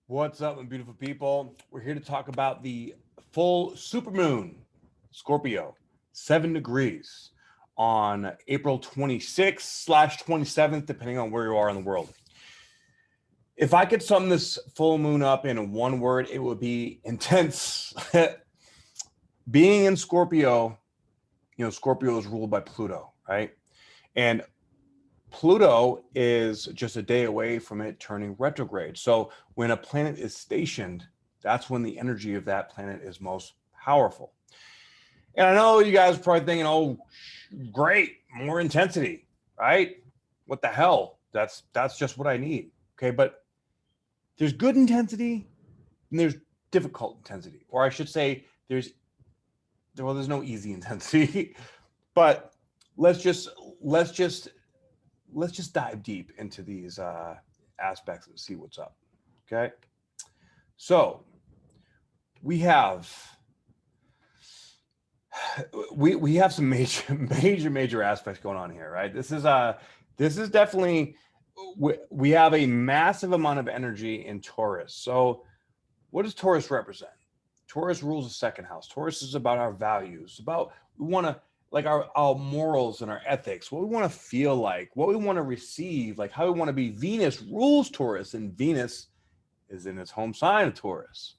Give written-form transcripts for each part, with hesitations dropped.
What's up, my beautiful people? We're here to talk about the full supermoon, Scorpio, 7 degrees on April 26th/27th, depending on where you are in the world. If I could sum this full moon up in one word, it would be intense. Being in Scorpio, Scorpio is ruled by Pluto, right? And Pluto is just a day away from it turning retrograde. So when a planet is stationed, that's when the energy of that planet is most powerful. And I know you guys are probably thinking, oh, great, more intensity, right? What the hell? That's just what I need. Okay, but there's good intensity and there's difficult intensity. Or I should say there's no easy intensity. But let's just dive deep into these aspects and see what's up. Okay, so we have some major aspects going on here, right? This is definitely, we have a massive amount of energy in Taurus. So what does Taurus represent? Taurus rules the second house. Taurus is about our values, about we want to, like, our morals and our ethics, what we want to feel like, what we want to receive, like how we want to be. Venus rules Taurus, and Venus is in its home sign of Taurus.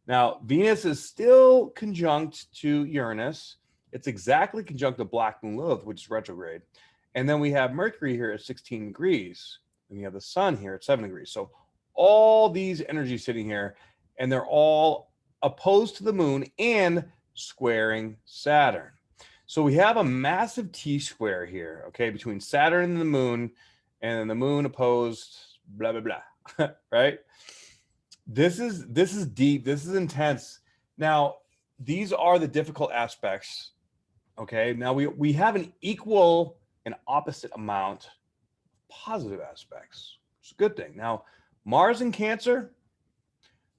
Now, Venus is still conjunct to Uranus. It's exactly conjunct to Black Moon Lilith, which is retrograde. And then we have Mercury here at 16 degrees. And we have the sun here at 7 degrees. So all these energies sitting here, and they're all opposed to the moon and squaring Saturn. So we have a massive T-square here, okay, between Saturn and the moon, and then the moon opposed, blah, blah, blah, right? This is deep. This is intense. Now, these are the difficult aspects, okay? Now, we have an equal and opposite amount of positive aspects. It's a good thing. Now, Mars in Cancer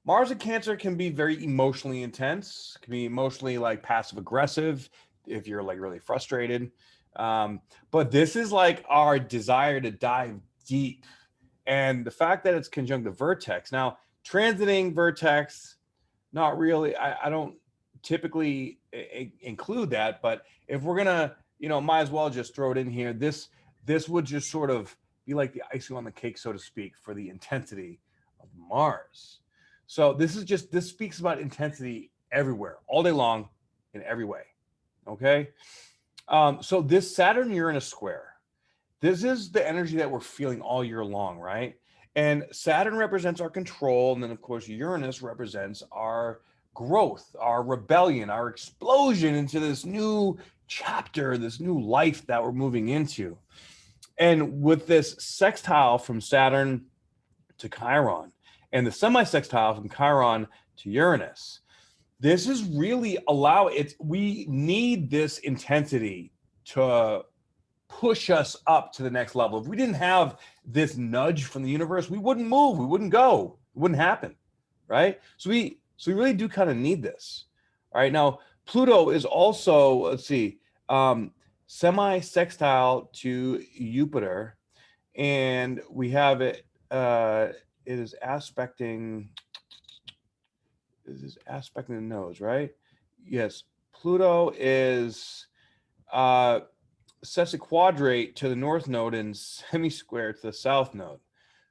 can be very emotionally intense, can be emotionally like passive aggressive if you're like really frustrated. But this is like our desire to dive deep. And the fact that it's conjunct the vertex. Now, transiting vertex, not really, I don't typically include that, but if we're gonna, might as well just throw it in here. This would just sort of be like the icing on the cake, so to speak, for the intensity of Mars. So this speaks about intensity everywhere, all day long, in every way. Okay. So this Saturn-Uranus square, this is the energy that we're feeling all year long, right? And Saturn represents our control. And then, of course, Uranus represents our growth, our rebellion, our explosion into this new chapter, this new life that we're moving into. And with this sextile from Saturn to Chiron, and the semi-sextile from Chiron to Uranus, this is really we need this intensity to push us up to the next level. If we didn't have this nudge from the universe, we wouldn't move, we wouldn't go, it wouldn't happen, right? So we really do kind of need this. All right, now Pluto is also, let's see, semi-sextile to Jupiter, and we have it, it is aspecting the nose, right? Yes, Pluto is sesquiquadrate to the north node and semi-square to the south node.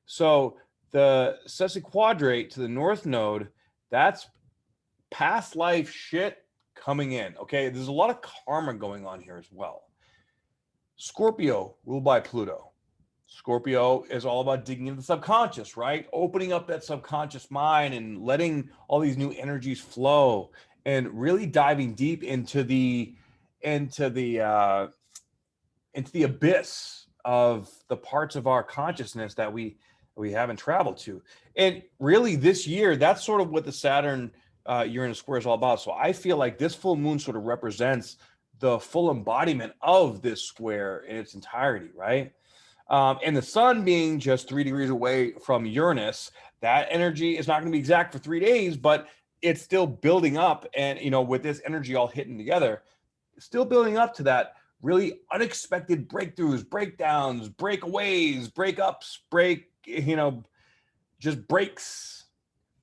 So the sesquiquadrate to the north node, that's past life shit coming in, okay? There's a lot of karma going on here as well. Scorpio, ruled by Pluto. Scorpio is all about digging into the subconscious, right? Opening up that subconscious mind and letting all these new energies flow and really diving deep into the abyss of the parts of our consciousness that we haven't traveled to. And really this year, that's sort of what the Saturn Uranus square is all about. So I feel like this full moon sort of represents the full embodiment of this square in its entirety, right? And the sun being just 3 degrees away from Uranus, that energy is not going to be exact for 3 days, but it's still building up. And, with this energy all hitting together, it's still building up to that really unexpected breakthroughs, breakdowns, breakaways, breakups, just breaks.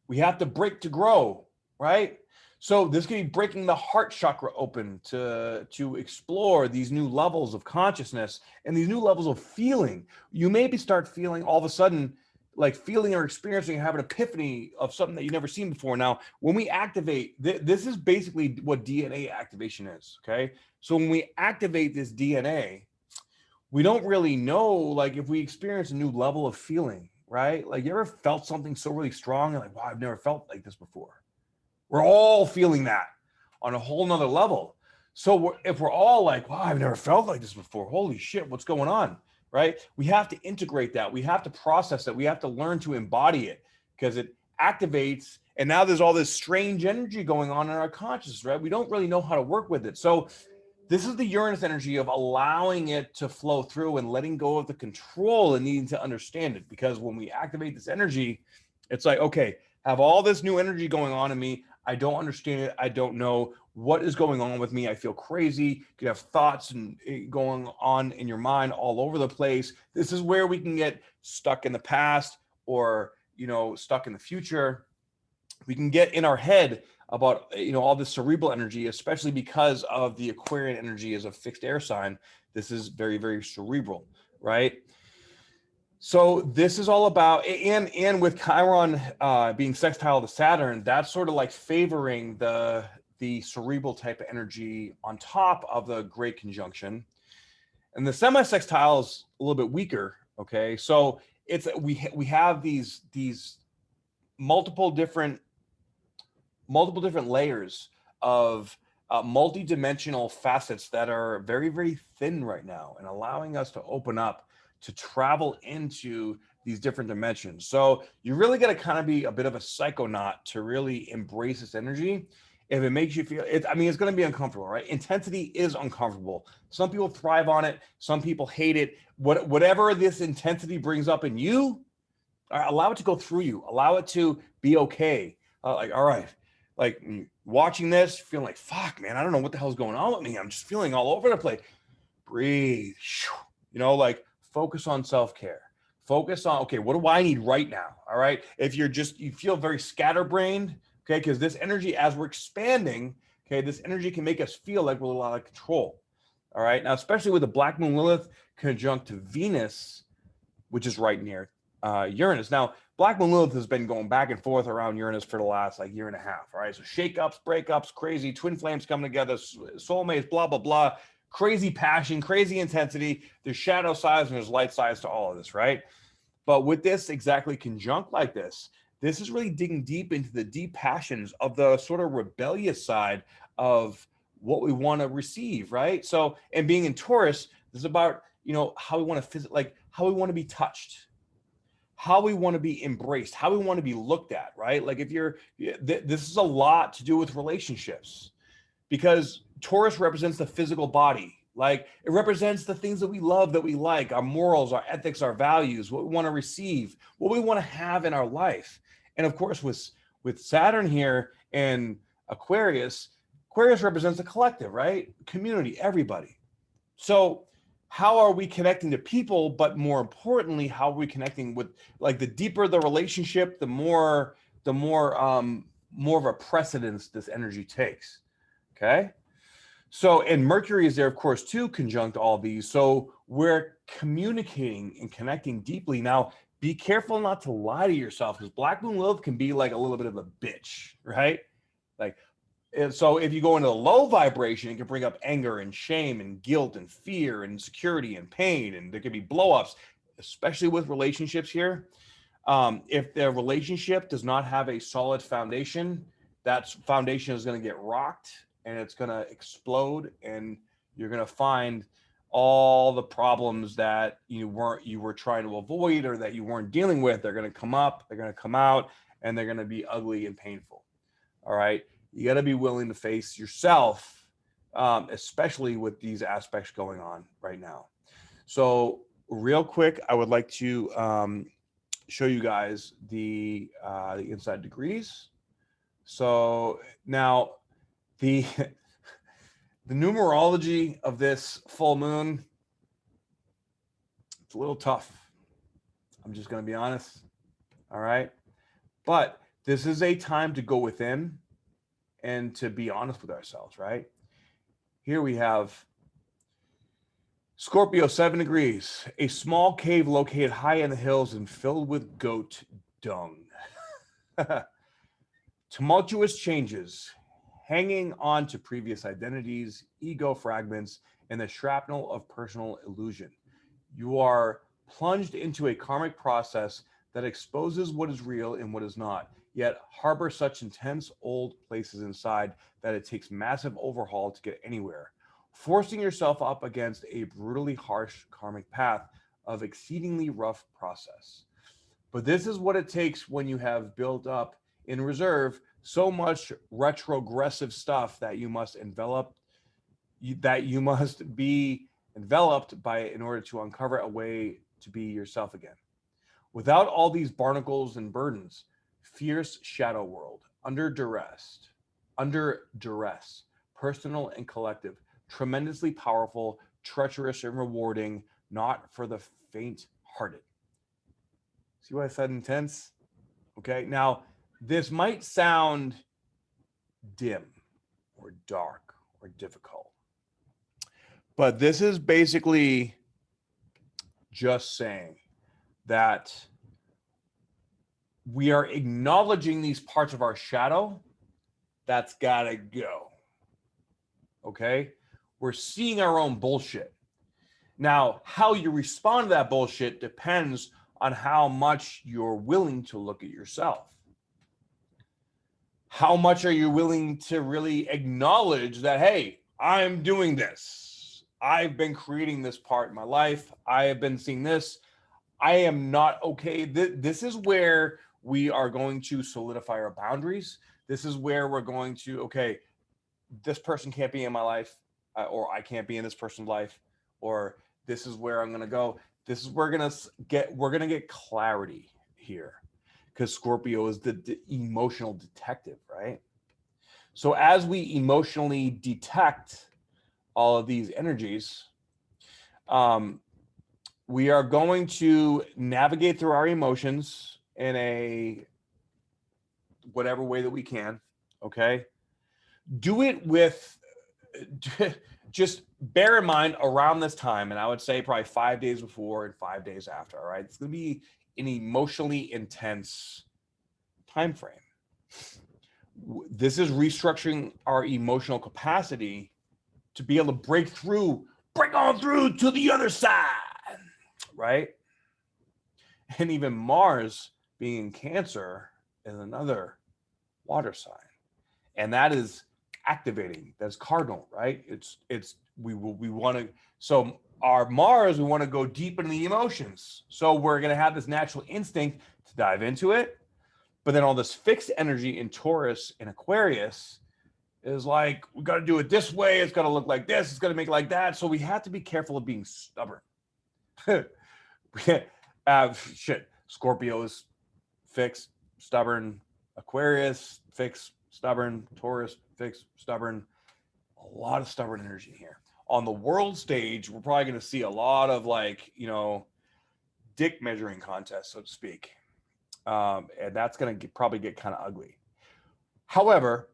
We have to break to grow, right? So this could be breaking the heart chakra open to explore these new levels of consciousness and these new levels of feeling. You maybe start feeling all of a sudden like feeling or experiencing, have an epiphany of something that you've never seen before. Now, when we activate, this is basically what DNA activation is, okay? So when we activate this DNA, we don't really know, like, if we experience a new level of feeling, right? Like, you ever felt something so really strong and like, wow, I've never felt like this before. We're all feeling that on a whole nother level. So if we're all like, wow, I've never felt like this before, holy shit, what's going on, right? We have to integrate that. We have to process it. We have to learn to embody it because it activates. And now there's all this strange energy going on in our consciousness, right? We don't really know how to work with it. So this is the Uranus energy of allowing it to flow through and letting go of the control and needing to understand it. Because when we activate this energy, it's like, okay, have all this new energy going on in me. I don't understand it. I don't know what is going on with me. I feel crazy. You have thoughts and going on in your mind all over the place. This is where we can get stuck in the past or, stuck in the future. We can get in our head about, all this cerebral energy, especially because of the Aquarian energy as a fixed air sign. This is very, very cerebral, right? So this is all about, and with Chiron being sextile to Saturn, that's sort of like favoring the cerebral type of energy on top of the great conjunction. And the semi-sextile is a little bit weaker, okay? So it's we have these multiple different layers of multi-dimensional facets that are very, very thin right now and allowing us to open up to travel into these different dimensions. So you really got to kind of be a bit of a psychonaut to really embrace this energy. If it makes you feel it, it's going to be uncomfortable, right? Intensity is uncomfortable. Some people thrive on it. Some people hate it. Whatever this intensity brings up in you, allow it to go through you. Allow it to be okay. Like, all right, like watching this, feeling like, fuck, man, I don't know what the hell's going on with me. I'm just feeling all over the place. Breathe. Like, focus on self-care. Focus on, okay, what do I need right now? All right. If you feel very scatterbrained, okay, because this energy, as we're expanding, okay, this energy can make us feel like we're a lot of control. All right. Now, especially with the Black Moon Lilith conjunct to Venus, which is right near Uranus. Now, Black Moon Lilith has been going back and forth around Uranus for the last year and a half. All right. So shakeups, breakups, crazy twin flames coming together, soulmates, blah, blah, blah. Crazy passion, crazy intensity. There's shadow sides and there's light sides to all of this, right? But with this exactly conjunct like this is really digging deep into the deep passions of the sort of rebellious side of what we want to receive, right? So, and being in Taurus, this is about, how we want to how we want to be touched, how we want to be embraced, how we want to be looked at, right? Like this is a lot to do with relationships because Taurus represents the physical body. Like, it represents the things that we love, that we like, our morals, our ethics, our values, what we want to receive, what we want to have in our life. And of course, with Saturn here and Aquarius represents the collective, right? Community, everybody. So how are we connecting to people? But more importantly, how are we connecting with, like, the deeper the relationship, the more of a precedence this energy takes. Okay. So, and Mercury is there, of course, too, conjunct all these. So we're communicating and connecting deeply. Now, be careful not to lie to yourself, because Black Moon Lilith can be like a little bit of a bitch, right? Like, so if you go into the low vibration, it can bring up anger and shame and guilt and fear and insecurity and pain. And there could be blow-ups, especially with relationships here. If the relationship does not have a solid foundation, that foundation is going to get rocked and it's going to explode, and you're going to find all the problems that you were trying to avoid or that you weren't dealing with. They're going to come up, they're going to come out, and they're going to be ugly and painful. All right. You got to be willing to face yourself, especially with these aspects going on right now. So real quick, I would like to show you guys the inside degrees. So now the numerology of this full moon, it's a little tough. I'm just going to be honest. All right. But This is a time to go within and to be honest with ourselves, right? Here we have Scorpio, 7 degrees, a small cave located high in the hills and filled with goat dung. Tumultuous changes, hanging on to previous identities, ego fragments, and the shrapnel of personal illusion. You are plunged into a karmic process that exposes what is real and what is not, yet harbor such intense old places inside that it takes massive overhaul to get anywhere, forcing yourself up against a brutally harsh karmic path of exceedingly rough process. But this is what it takes when you have built up in reserve so much retrogressive stuff that you must be enveloped by it in order to uncover a way to be yourself again. Without all these barnacles and burdens, fierce shadow world, under duress, personal and collective, tremendously powerful, treacherous and rewarding, not for the faint-hearted. See what I said, intense? Okay, now this might sound dim or dark or difficult, but this is basically just saying that we are acknowledging these parts of our shadow that's gotta go. Okay, we're seeing our own bullshit. Now, how you respond to that bullshit depends on how much you're willing to look at yourself. How much are you willing to really acknowledge that, hey, I'm doing this. I've been creating this part in my life. I have been seeing this. I am not okay. This is where we are going to solidify our boundaries. This is where we're going to, okay, this person can't be in my life, or I can't be in this person's life, or this is where I'm going to go. This is where we're going to get clarity here, because Scorpio is the emotional detective, right? So as we emotionally detect all of these energies, we are going to navigate through our emotions in a whatever way that we can, okay? Do it with, just bear in mind around this time, and I would say probably 5 days before and 5 days after, all right? It's going to be an emotionally intense time frame. This is restructuring our emotional capacity to be able to break on through to the other side, right? And even Mars being in Cancer is another water sign, and that is activating. That's cardinal, right? We want to, so our Mars, we want to go deep into the emotions, so we're going to have this natural instinct to dive into it. But then all this fixed energy in Taurus and Aquarius is like, we got to do it this way, it's got to look like this, it's got to make it like that. So we have to be careful of being stubborn. Scorpio is fixed, stubborn. Aquarius, fixed, stubborn. Taurus, fixed, stubborn. A lot of stubborn energy here. On the world stage, we're probably going to see a lot of, like, dick measuring contests, so to speak. And that's going to probably get kind of ugly. However,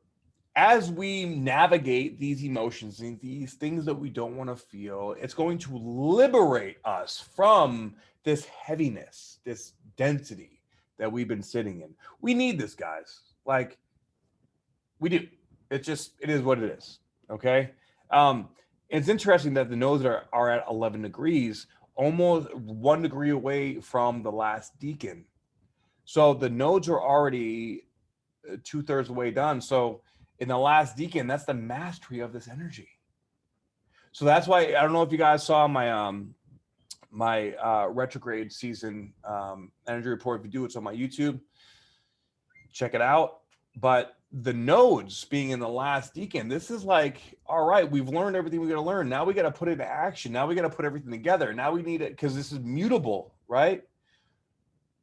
as we navigate these emotions and these things that we don't want to feel, it's going to liberate us from this heaviness, this density that we've been sitting in. We need this, guys. Like, we do. It is what it is. Okay. It's interesting that the nodes are at 11 degrees, almost 1 degree away from the last decan. So the nodes are already 2/3 of the way done. So in the last decan, that's the mastery of this energy. So that's why, I don't know if you guys saw my retrograde season energy report. If you do, it's on my YouTube. Check it out. But the nodes being in the last decan, this is like, all right, we've learned everything we got to learn. Now we got to put it into action. Now we got to put everything together. Now we need it, because this is mutable, right?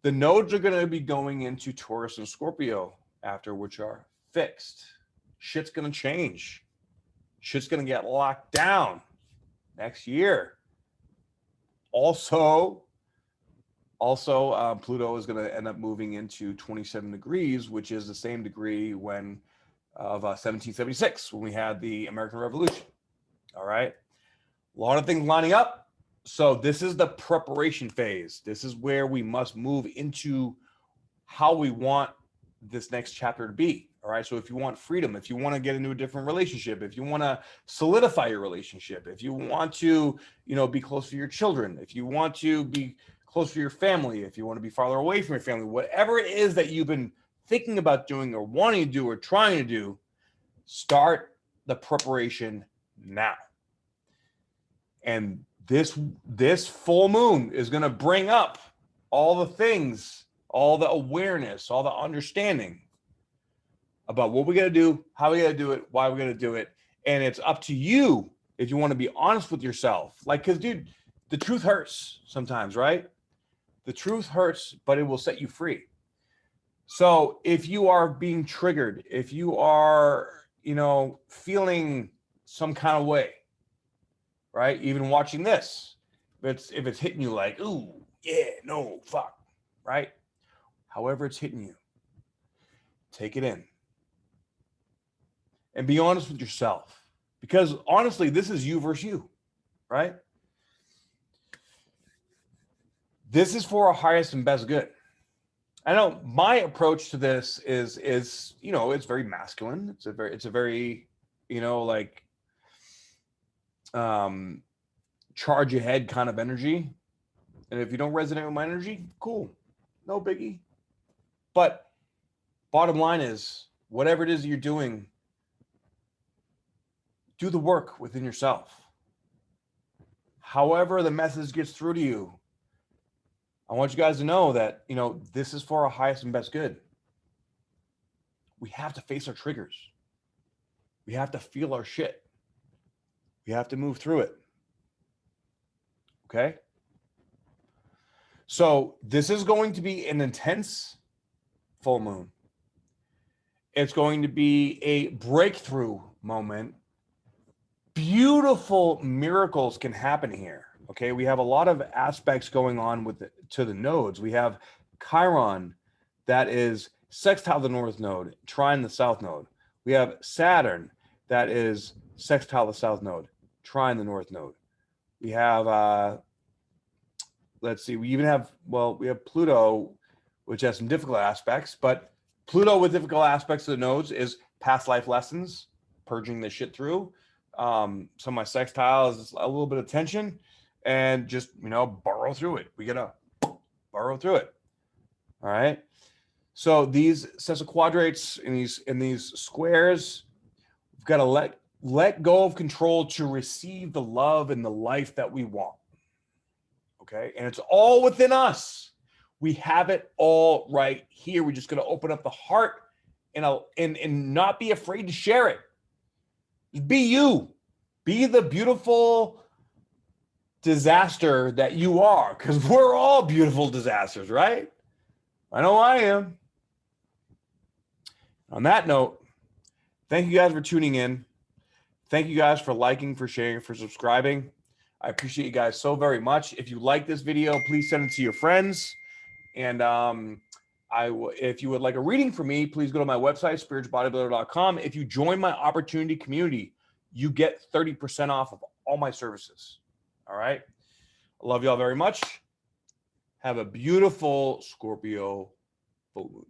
The nodes are going to be going into Taurus and Scorpio after, which are fixed. Shit's going to change. Shit's going to get locked down next year. Also, Also, Pluto is going to end up moving into 27 degrees, which is the same degree of 1776, when we had the American Revolution. All right. A lot of things lining up. So this is the preparation phase. This is where we must move into how we want this next chapter to be. All right. So if you want freedom, if you want to get into a different relationship, if you want to solidify your relationship, if you want to, be close to your children, if you want to be close to your family, if you want to be farther away from your family, whatever it is that you've been thinking about doing or wanting to do or trying to do, start the preparation now. And this full moon is going to bring up all the things, all the awareness, all the understanding about what we're going to do, how we're going to do it, why we're going to do it. And it's up to you if you want to be honest with yourself. Like, because, dude, the truth hurts sometimes, right? The truth hurts, but it will set you free. So if you are being triggered, if you are, feeling some kind of way, right? Even watching this, if it's hitting you like, ooh, yeah, no, fuck, right? However it's hitting you, take it in. And be honest with yourself. Because honestly, this is you versus you, right? This is for our highest and best good. I know my approach to this is it's very masculine. It's a very charge ahead kind of energy. And if you don't resonate with my energy, cool, no biggie. But bottom line is, whatever it is that you're doing, do the work within yourself. However the message gets through to you, I want you guys to know that, this is for our highest and best good. We have to face our triggers. We have to feel our shit. We have to move through it. Okay? So this is going to be an intense full moon. It's going to be a breakthrough moment. Beautiful miracles can happen here. Okay, we have a lot of aspects going on to the nodes. We have Chiron, that is sextile the north node, trine the south node. We have Saturn, that is sextile the south node, trine the north node. We have, we have Pluto, which has some difficult aspects, but Pluto with difficult aspects of the nodes is past life lessons, purging this shit through. Some of my sextiles is a little bit of tension. And just, borrow through it. We got to borrow through it. All right. So these sets of quadrates in these squares, we've got to let go of control to receive the love and the life that we want. Okay. And it's all within us. We have it all right here. We're just going to open up the heart and not be afraid to share it. Just be you. Be the beautiful disaster that you are, because we're all beautiful disasters, right? I know I am. On that note, thank you guys for tuning in. Thank you guys for liking, for sharing, for subscribing. I appreciate you guys so very much. If you like this video, please send it to your friends. And if you would like a reading from me, please go to my website, spiritualbodybuilder.com. If you join my opportunity community, you get 30% off of all my services. All right. I love y'all very much. Have a beautiful Scorpio full moon.